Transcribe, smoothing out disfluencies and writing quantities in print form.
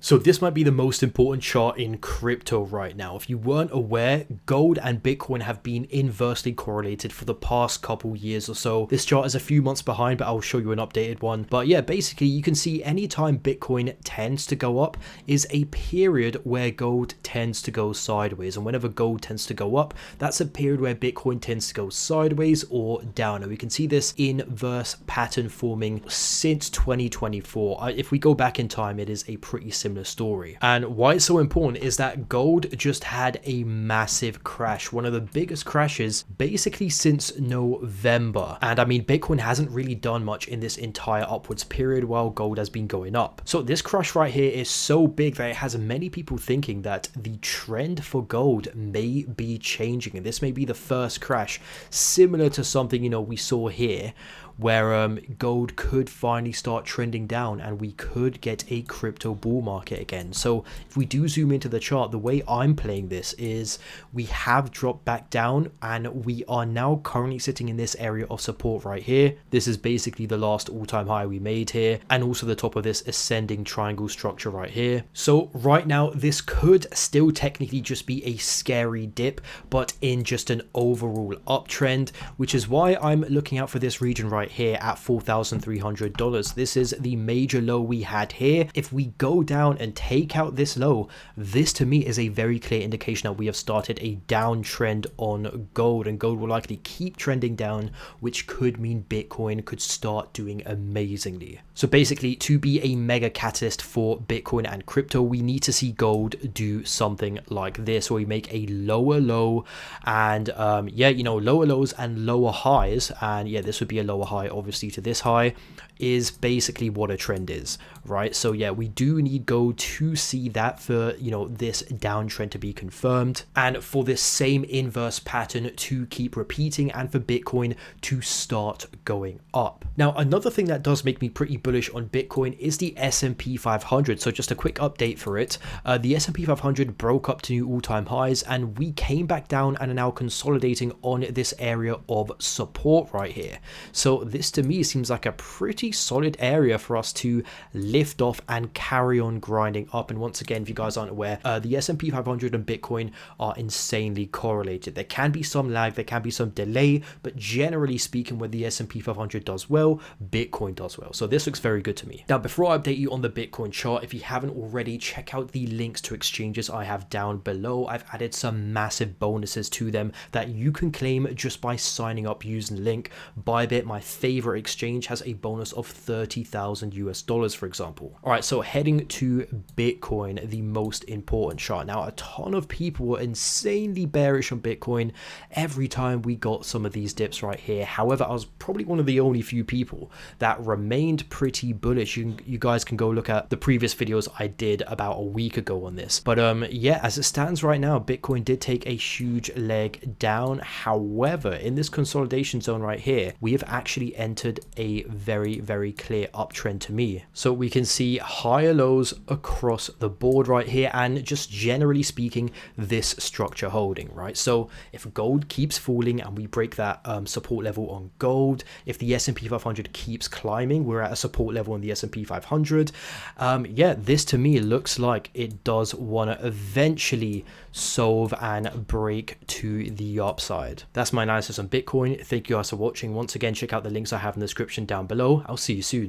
So this might be the most important chart in crypto right now. If you weren't aware, gold and Bitcoin have been inversely correlated for the past couple years or so. This chart is a few months behind, but I'll show you an updated one. But yeah, basically you can see anytime Bitcoin tends to go up is a period where gold tends to go sideways. And whenever gold tends to go up, that's a period where Bitcoin tends to go sideways or down. And we can see this inverse pattern forming since 2024. If we go back in time, it is a pretty similar story. And why it's so important is that gold just had a massive crash, one of the biggest crashes basically since November. And I mean, Bitcoin hasn't really done much in this entire upwards period while gold has been going up. So this crash right here is so big that it has many people thinking that the trend for gold may be changing, and this may be the first crash similar to something, you know, we saw here, where gold could finally start trending down and we could get a crypto bull market again. So if we do zoom into the chart, the way I'm playing this is we have dropped back down and we are now currently sitting in this area of support right here. This is basically the last all-time high we made here, and also the top of this ascending triangle structure right here. So right now this could still technically just be a scary dip, but in just an overall uptrend, which is why I'm looking out for this region right here at $4,300. This is the major low we had here. If we go down and take out this low, this to me is a very clear indication that we have started a downtrend on gold, and gold will likely keep trending down, which could mean Bitcoin could start doing amazingly. So basically, to be a mega catalyst for Bitcoin and crypto, we need to see gold do something like this, where we make a lower low and yeah, you know, lower lows and lower highs. And yeah, this would be a lower high obviously to this high, is basically what a trend is, right? So yeah, we do need gold to see that for, you know, this downtrend to be confirmed, and for this same inverse pattern to keep repeating, and for Bitcoin to start going up. Now, another thing that does make me pretty bullish on Bitcoin is the S&P 500. So just a quick update for it. The S&P 500 broke up to new all-time highs, and we came back down and are now consolidating on this area of support right here. So this to me seems like a pretty solid area for us to lift off and carry on grinding up. And once again, if you guys aren't aware, the S&P 500 and Bitcoin are insanely correlated. There can be some lag, there can be some delay, but generally speaking, when the S&P 500 does well, Bitcoin does well. So this looks very good to me. Now, before I update you on the Bitcoin chart, if you haven't already, check out the links to exchanges I have down below. I've added some massive bonuses to them that you can claim just by signing up using the link. Bybit, my favorite exchange, has a bonus of 30,000 US dollars, for example. All right, so heading to Bitcoin, the most important chart. Now, a ton of people were insanely bearish on Bitcoin every time we got some of these dips right here. However, I was probably one of the only few people that remained pretty bullish. You guys can go look at the previous videos I did about a week ago on this. But yeah, as it stands right now, Bitcoin did take a huge leg down. However, in this consolidation zone right here, we have actually entered a very clear uptrend to me. So we can see higher lows across the board right here, and just generally speaking, this structure holding, right? So if gold keeps falling and we break that support level on gold, if the S&P 500 keeps climbing, we're at a support level on the S&P 500. Yeah, this to me looks like it does want to eventually solve and break to the upside. That's my analysis on Bitcoin. Thank you guys for watching. Once again, check out the links I have in the description down below. I'll see you soon.